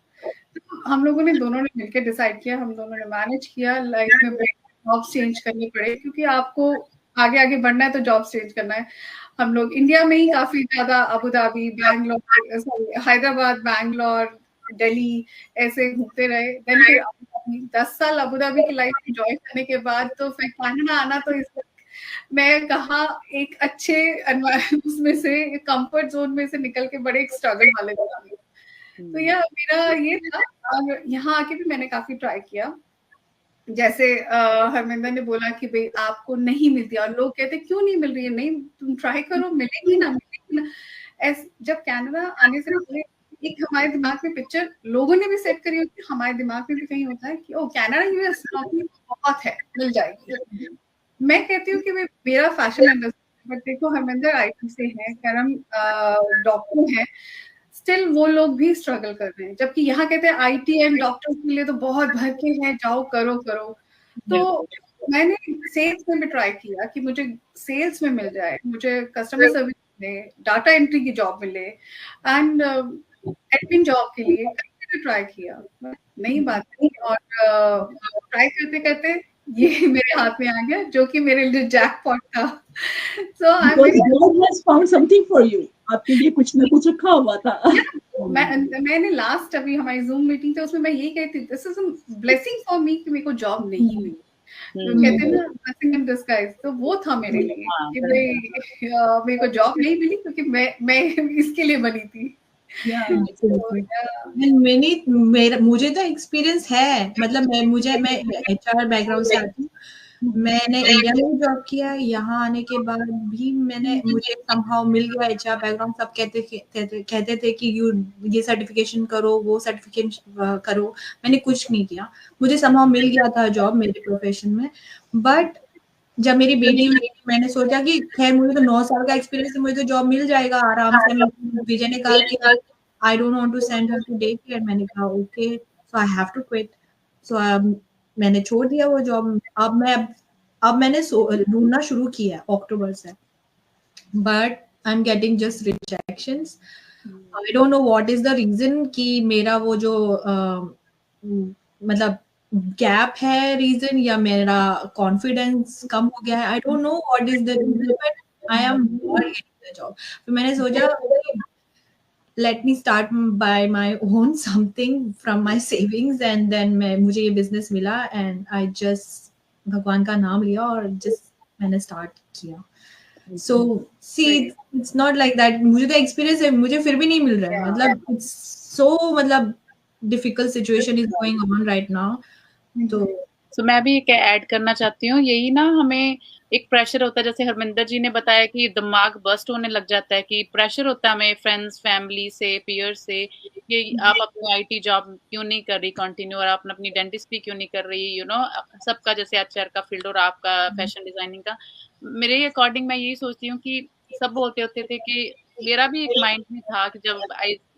[SPEAKER 2] तो हम लोगों ने दोनों ने मिलकर डिसाइड किया, हम दोनों ने मैनेज किया, लाइफ में जॉब चेंज करने पड़े, क्योंकि आपको आगे आगे बढ़ना है तो जॉब चेंज करना है। हम लोग इंडिया में ही काफी ज्यादा अबू धाबी, बैंगलोर, हैदराबाद, बैंगलोर, दिल्ली ऐसे घूमते रहे। देन फिर 10 साल अबू धाबी की लाइफ एंजॉय करने के बाद तो फिर कनाडा आना, तो इस मैं कहा एक अच्छे उसमें से, कंफर्ट जोन में से निकल के बड़े एक स्ट्रगल वाले दिन। तो यह मेरा ये था, और यहाँ आके भी मैंने काफी ट्राई किया। जैसे हरमिंदर ने बोला कि भाई आपको नहीं मिलती, और लोग कहते क्यों नहीं मिल रही है, नहीं तुम ट्राई करो, मिलेगी ना, मिलेगी ना। जब कनाडा आने से पहले एक हमारे दिमाग में पिक्चर लोगों ने भी सेट करी होती है, हमारे दिमाग में भी कहीं होता है कि ओ कनाडा यूएस नौकरी बहुत है, मिल जाएगी। मैं कहती हूँ कि भाई मेरा फैशन इंडस्ट्री, बट देखो हरमिंदर आईटी से है, करम डॉक्टर है, स्टिल वो लोग भी स्ट्रगल कर रहे हैं, जबकि यहाँ कहते हैं आईटी एंड डॉक्टर्स के लिए तो बहुत भर के हैं, जाओ करो करो। तो मैंने सेल्स में भी ट्राई किया कि मुझे सेल्स में मिल जाए, मुझे कस्टमर सर्विस मिले, डाटा एंट्री की जॉब मिले, एंड एडमिन जॉब के लिए ट्राई किया, नहीं बात नहीं। और ट्राई करते करते ये मेरे हाथ में आ गया, जो कि मेरे लिए जैकपॉट था। So
[SPEAKER 3] God has found something for you. आपके लिए कुछ ना कुछ रखा हुआ था।
[SPEAKER 2] मैंने लास्ट अभी हमारी जूम मीटिंग थी, उसमें मैं यही कहती, this is a blessing for me कि मेरे को जॉब नहीं मिली। तो कहते हैं ना ब्लेसिंग इन डिस्गाइज, तो वो था मेरे लिए कि भाई मेरे को जॉब नहीं मिली क्योंकि मैं इसके लिए बनी थी।
[SPEAKER 1] मुझे तो एक्सपीरियंस है, मतलब मैं एचआर बैकग्राउंड से आती हूँ। मैंने इंडिया में जॉब किया, यहाँ आने के बाद भी मुझे समहाउ मिल गया एचआर बैकग्राउंड। सब कहते थे कि ये सर्टिफिकेशन करो, वो सर्टिफिकेशन करो, मैंने कुछ नहीं किया, मुझे समहाउ मिल गया था जॉब मेरे प्रोफेशन में। बट जब मेरी बेटी हुई मैंने सोचा कि खैर मुझे तो 9 साल का एक्सपीरियंस है, मुझे तो जॉब मिल जाएगा आराम से। विजय ने कहा कि I don't want to send her to day care. मैंने कहा okay, so I have to quit. So मैंने छोड़ दिया वो जॉब। अब मैंने ढूंढना शुरू किया अक्टूबर से, but I am getting just rejections. I don't know what is the reason कि मेरा वो जो मतलब गैप है रीजन, या मेरा कॉन्फिडेंस कम हो गया है। I don't know what is the reason, but I am not getting the job. तो मैंने सोचा let me start by my own something from my savings, and then मुझे ये बिजनेस मिला एंड आई जस्ट भगवान का नाम लिया और जस्ट मैंने स्टार्ट किया। So see, it's not like that. मुझे तो एक्सपीरियंस है, मुझे फिर भी नहीं मिल रहा है। मतलब it's so मतलब difficult situation is going on right now. तो
[SPEAKER 4] मैं भी एक ऐड करना चाहती हूँ, यही ना हमें एक प्रेशर होता है, जैसे हरमिंदर जी ने बताया कि दिमाग बस्ट होने लग जाता है, कि प्रेशर होता है हमें फ्रेंड्स, फैमिली से, पीयर से, कि आप अपनी आईटी जॉब क्यों नहीं कर रही कंटिन्यू, और आप अपनी डेंटिस्ट्री क्यों नहीं कर रही, यू नो, सबका जैसे एचआर का फील्ड और आपका फैशन डिजाइनिंग का। मेरे अकॉर्डिंग मैं यही सोचती हूँ कि सब बोलते होते थे कि मेरा भी एक माइंड में था कि जब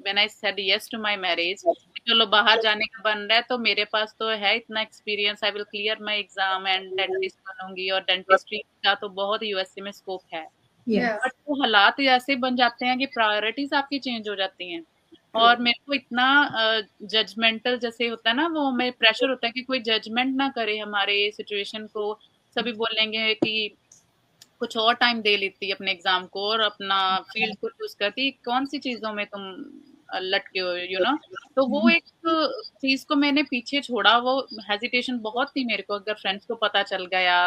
[SPEAKER 4] when I said yes to my marriage, चलो बाहर जाने का बन रहा है तो मेरे पास तो है इतना experience, I will clear my exam and dentist बनूंगी, और डेंटिस्ट्री का तो बहुत यूएसए में स्कोप है। बट वो हालात ऐसे बन जाते हैं कि प्रायोरिटीज आपकी चेंज हो जाती हैं, और मेरे को इतना जजमेंटल जैसे होता है ना, वो हमें प्रेशर होता है कि कोई जजमेंट ना करे हमारे सिचुएशन को। सभी बोलेंगे कि कुछ और टाइम दे लेती अपने एग्जाम को और अपना फील्ड को चूज करती, कौन सी चीजों में तुम लटके हो, यू नो। तो वो एक चीज को मैंने पीछे छोड़ा, वो हेजिटेशन बहुत थी मेरे को, अगर फ्रेंड्स को पता चल गया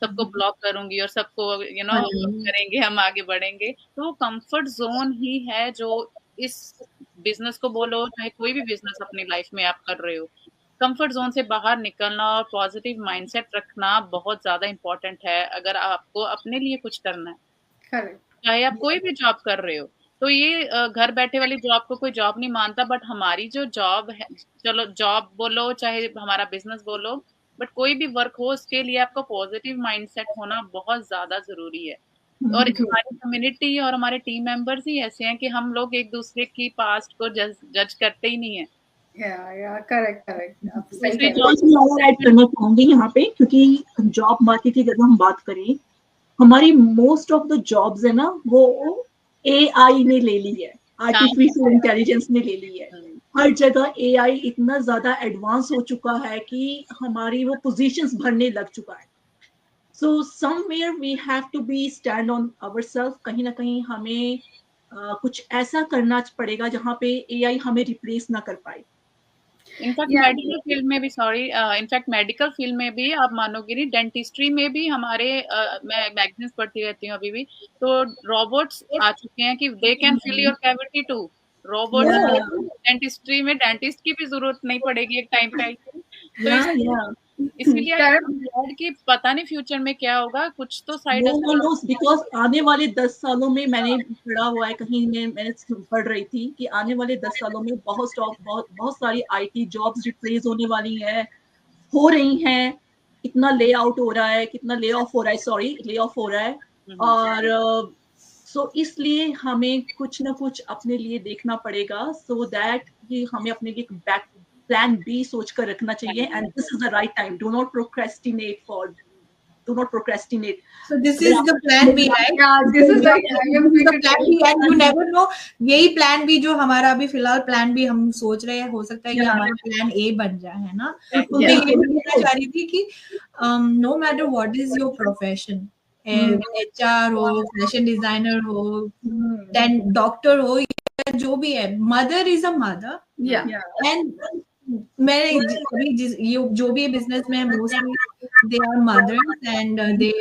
[SPEAKER 4] सबको ब्लॉक करूंगी और सबको यू नो करेंगे, हम आगे बढ़ेंगे। तो वो कंफर्ट जोन ही है जो इस बिजनेस को बोलो, चाहे कोई भी बिजनेस अपनी लाइफ में आप कर रहे हो, कंफर्ट जोन से बाहर निकलना और पॉजिटिव माइंडसेट रखना बहुत ज्यादा इंपॉर्टेंट है अगर आपको अपने लिए कुछ करना है। चाहे आप कोई भी जॉब कर रहे हो, तो ये घर बैठे वाली जॉब को कोई जॉब नहीं मानता, बट हमारी जो जॉब है, चलो जॉब बोलो चाहे हमारा बिजनेस बोलो, बट कोई भी वर्क हो उसके लिए आपका पॉजिटिव माइंडसेट होना बहुत ज्यादा जरूरी है। और हमारी कम्युनिटी और हमारे टीम मेंबर्स ही ऐसे हैं कि हम लोग एक दूसरे की पास्ट को जज करते ही नहीं है।
[SPEAKER 2] करेक्ट।
[SPEAKER 3] ऐड करना चाहूंगी यहाँ पे, क्योंकि जॉब मार्केट की अगर हम बात करें, हमारी मोस्ट ऑफ द जॉब्स है ना वो एआई ने ले ली है, आर्टिफिशियल इंटेलिजेंस ने ले ली है। हर जगह एआई इतना ज्यादा एडवांस हो चुका है कि हमारी वो पोजीशंस भरने लग चुका है। So somewhere we have to be stand on ourself. कहीं ना कहीं हमें कुछ ऐसा करना पड़ेगा जहाँ पे एआई हमें रिप्लेस ना कर पाए।
[SPEAKER 4] इनफैक्ट मेडिकल फील्ड में भी, इनफैक्ट मेडिकल फील्ड में भी आप मानोगे नहीं, डेंटिस्ट्री में भी हमारे मैं मैगजीन्स पढ़ती रहती हूँ अभी भी, तो रोबोट्स आ चुके हैं कि they can fill your cavity too. Robots dentistry में डेंटिस्ट की भी जरूरत नहीं पड़ेगी एक टाइम पे। तो इसलिए कि पता नहीं फ्यूचर में क्या होगा, कुछ तो साइड
[SPEAKER 3] बिकॉज आने वाले 10 सालों में मैंने पढ़ा हुआ है कहीं, मैंने पढ़ रही थी कि आने वाले 10 सालों में बहुत सारी आईटी जॉब्स रिप्लेस होने वाली हैं, हो रही हैं। कितना ले आउट हो रहा है, कितना ले ऑफ हो रहा है। और सो इसलिए हमें कुछ ना कुछ अपने लिए देखना पड़ेगा, सो दैट कि हमें अपने लिए बैक प्लान बी सोच कर रखना चाहिए। And this is the right time, do not procrastinate.
[SPEAKER 1] So this is the plan B, right?
[SPEAKER 2] Yeah, this is the
[SPEAKER 1] plan B, and you never know. यही plan B जो हमारा अभी फिलहाल plan B हम सोच रहे हैं, हो सकता है कि हमारा plan A बन जाए, है ना? तो मैं ये बोलना चाह रही थी कि no matter what is your profession, HR हो, fashion designer हो, then doctor हो, या जो भी है, mother is a mother. And मैंने अभी जो भी बिजनेस में mostly they are mothers and they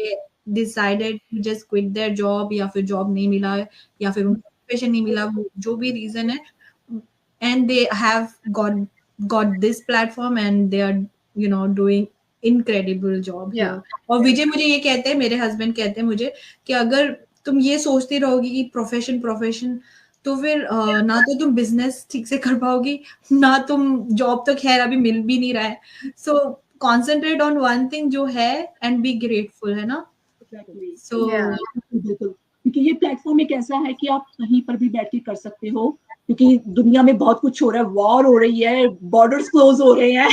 [SPEAKER 1] decided to just quit their job, या फिर जॉब नहीं मिला या फिर उनको प्रोफेशन नहीं मिला, जो भी रीजन है, and they have got this platform and they are you know doing incredible job. और विजय मुझे ये कहते हैं, मेरे हस्बैंड कहते हैं मुझे कि अगर तुम ये सोचती रहोगी कि प्रोफेशन तो फिर ना तो तुम बिजनेस ठीक से कर पाओगी, ना तुम जॉब तो खैर अभी मिल भी नहीं रहा है। So concentrate on one thing जो है एंड बी ग्रेटफुल, है ना?
[SPEAKER 3] Exactly.
[SPEAKER 1] So
[SPEAKER 2] Yeah.
[SPEAKER 3] बिल्कुल, क्योंकि ये प्लेटफॉर्म एक ऐसा है कि आप कहीं पर भी बैठ के कर सकते हो, क्योंकि दुनिया में बहुत कुछ हो रहा है, वॉर हो रही है, बॉर्डर्स क्लोज हो रहे हैं,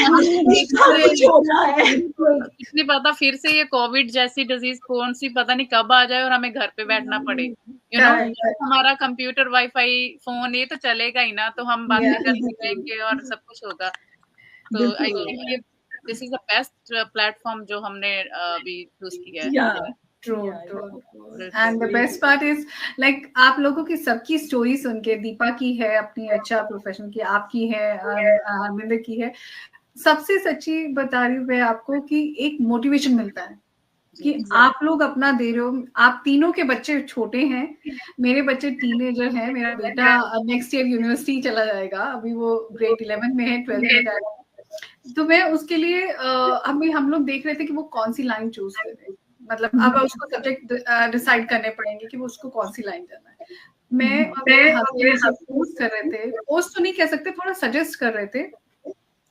[SPEAKER 3] इतना कुछ हो रहा है।
[SPEAKER 4] कुछ नहीं पता फिर से ये कोविड जैसी डिजीज कौन सी पता नहीं कब आ जाए और हमें घर पे बैठना पड़े, यू नो।
[SPEAKER 2] Correct.
[SPEAKER 4] हमारा कंप्यूटर, वाईफाई, फोन ये तो चलेगा ही ना, तो हम बातें करते रहेंगे और सब कुछ होगा। तो आई थिंक ये this is the best platform जो हमने अभी चूज किया है।
[SPEAKER 3] Yeah.
[SPEAKER 2] True,
[SPEAKER 3] Yeah,
[SPEAKER 2] true.
[SPEAKER 4] बिल्कुल।
[SPEAKER 2] And the best part is like आप लोगों की सबकी स्टोरी सुन के, दीपा की है अपनी अच्छा प्रोफेशन की, आपकी है, हरमिंदर की है, सबसे सच्ची बता रही हूँ मैं आपको कि एक मोटिवेशन मिलता है कि आप लोग अपना दे रहे हो। आप तीनों के बच्चे छोटे हैं, मेरे बच्चे टीनेजर हैं, मेरा बेटा नेक्स्ट ईयर यूनिवर्सिटी चला जाएगा, अभी वो ग्रेड 11 में है, 12th में जाएगा। तो मैं उसके लिए हम लोग देख रहे थे कि वो कौन सी लाइन चूज करे, मतलब अब उसको सब्जेक्ट डिसाइड करने पड़ेंगे कि वो उसको कौन सी लाइन जाना है। मैं और मेरे हस्बैंड पोस्ट कर रहे थे, पोस्ट तो नहीं कह सकते, थोड़ा सजेस्ट कर रहे थे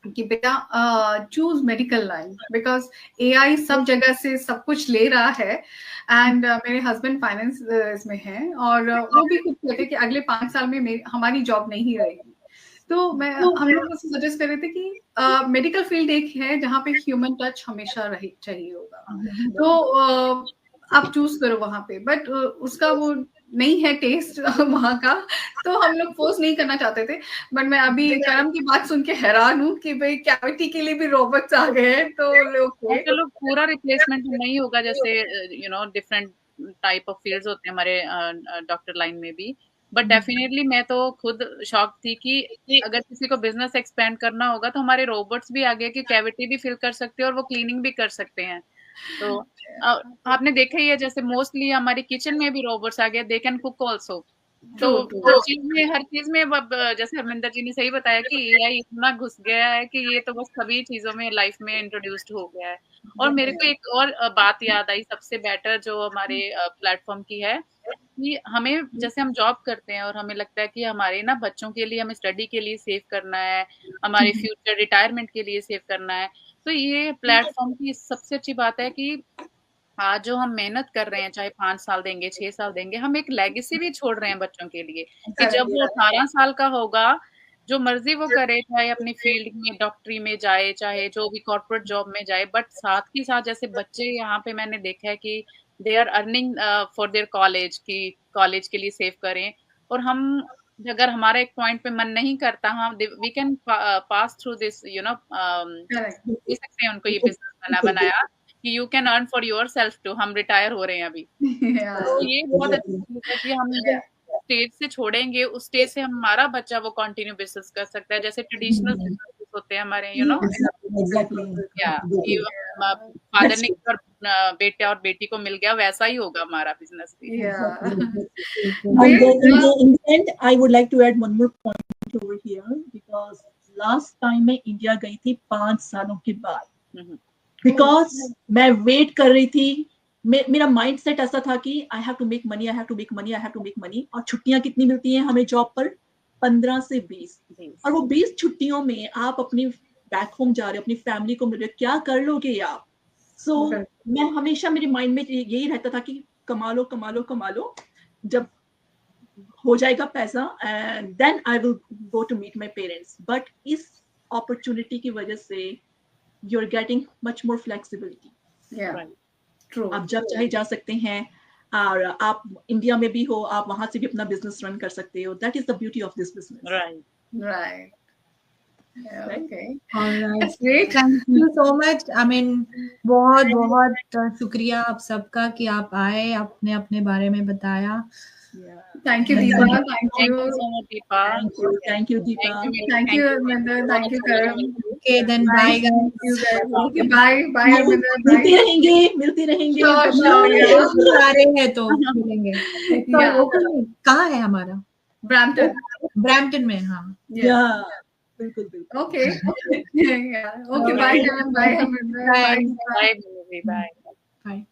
[SPEAKER 2] कि बेटा choose medical line, because AI सब जगह से सब कुछ ले रहा है। एंड मेरे हस्बैंड फाइनेंस इसमें हैं और वो भी खुद कहते हैं कि अगले 5 साल में हमारी जॉब नहीं रहेगी। तो हम लोग उससे सजेस्ट कर रहे थे कि मेडिकल फील्ड एक है जहाँ पे ह्यूमन टच हमेशा चाहिए होगा, तो आप चूज करो वहां पे। बट उसका वो नहीं है टेस्ट वहां का, तो हम लोग फोर्स नहीं करना चाहते थे। बट मैं अभी करम की बात सुन के हैरान हूँ कि भाई कैविटी के लिए भी रोबोट्स आ गए हैं, तो लोग
[SPEAKER 4] चलो पूरा रिप्लेसमेंट नहीं होगा, जैसे you know different type of fields होते हैं हमारे डॉक्टर लाइन में भी, बट डेफिनेटली मैं तो खुद शॉक थी कि अगर किसी को बिजनेस एक्सपेंड करना होगा तो हमारे रोबोट्स भी आगे कि कैविटी भी फिल कर सकते हैं और वो क्लीनिंग भी कर सकते हैं। तो आपने देखा ही है जैसे मोस्टली हमारी किचन में भी रोबोट्स आ गए, दे कैन कुक ऑल्सो। तो हर चीज में अब जैसे हरमिंदर जी ने सही बताया कि एआई इतना घुस गया है कि ये तो बस सभी चीजों में लाइफ में इंट्रोड्यूस्ड हो गया है। और मेरे को एक और बात याद आई सबसे बेटर जो हमारे प्लेटफॉर्म की है कि हमें जैसे हम जॉब करते हैं और हमें लगता है कि हमारे ना बच्चों के लिए हमें स्टडी के लिए सेव करना है, हमारे फ्यूचर रिटायरमेंट के लिए सेव करना है, तो ये प्लेटफॉर्म की सबसे अच्छी बात है कि आज जो हम मेहनत कर रहे हैं, चाहे 5 साल देंगे, 6 साल देंगे, हम एक लेगेसी भी छोड़ रहे हैं बच्चों के लिए कि जब वो 18 साल का होगा, जो मर्जी वो करे, चाहे अपनी फील्ड में डॉक्टरी में जाए, चाहे जो भी कॉर्पोरेट जॉब में जाए, बट साथ ही साथ जैसे बच्चे यहाँ पे मैंने देखा है कि they are earning for their college, कि कॉलेज के लिए सेव करें। और हम अगर हमारा एक पॉइंट पे मन नहीं करता, हम we can pass through this, you know, दे सकते हैं उनको ये बिजनेस बनाया कि you can earn for yourself too. हम रिटायर हो रहे हैं अभी, तो ये बहुत अच्छी चीज है कि हम स्टेज से छोड़ेंगे, उस स्टेज से हमारा बच्चा वो कंटिन्यू बिजनेस कर सकता है, जैसे ट्रेडिशनल बिजनेस होते हैं हमारे, यू नो। फादर ने और बेटे और बेटी को मिल गया, वैसा ही होगा हमारा बिजनेस भी।
[SPEAKER 3] In the end, I would like to add one more point over here, because last time मैं इंडिया गई थी 5 सालों के बाद, बिकॉज मैं वेट कर रही थी। मेरा माइंड सेट ऐसा था कि I have to make money, I have to make money, I have to make money. और छुट्टियां कितनी मिलती हैं हमें जॉब पर? 15 से 20। और वो 20 छुट्टियों में आप अपनी बैक होम जा रहे हो, अपनी फैमिली को मिल रहे हो, क्या कर लोगे आप? सो मैं हमेशा मेरे माइंड में यही रहता था कि कमा लो कमा लो कमा लो, जब हो जाएगा पैसा and then I will go to meet my parents. But इस अपॉर्चुनिटी की वजह से you are getting much more flexibility. आप जब चाहे जा सकते हैं, और आप इंडिया में भी हो, आप वहां से भी अपना बिजनेस रन कर सकते हो। That is the beauty of this business.
[SPEAKER 2] Right. Okay.
[SPEAKER 1] All right. Great. Thank you so much. I mean, बहुत बहुत शुक्रिया आप सबका कि आप आए, आपने अपने बारे में बताया।
[SPEAKER 2] Thank you, Deepa. Thank you.
[SPEAKER 4] so much, Deepa.
[SPEAKER 3] Thank you, Deepa.
[SPEAKER 2] Thank you, Arminder. Thank you, Karam.
[SPEAKER 1] Okay, then bye guys.
[SPEAKER 2] Okay, bye, Arminder.
[SPEAKER 3] मिलते रहेंगे।
[SPEAKER 2] Sure.
[SPEAKER 1] आ रहे हैं तो मिलेंगे। कहाँ है हमारा? ब्रैम्पटन में। हाँ।
[SPEAKER 3] बिल्कुल।
[SPEAKER 2] Okay. Okay, bye, Karan. Bye, Arminder.
[SPEAKER 1] Bye.
[SPEAKER 4] Bye.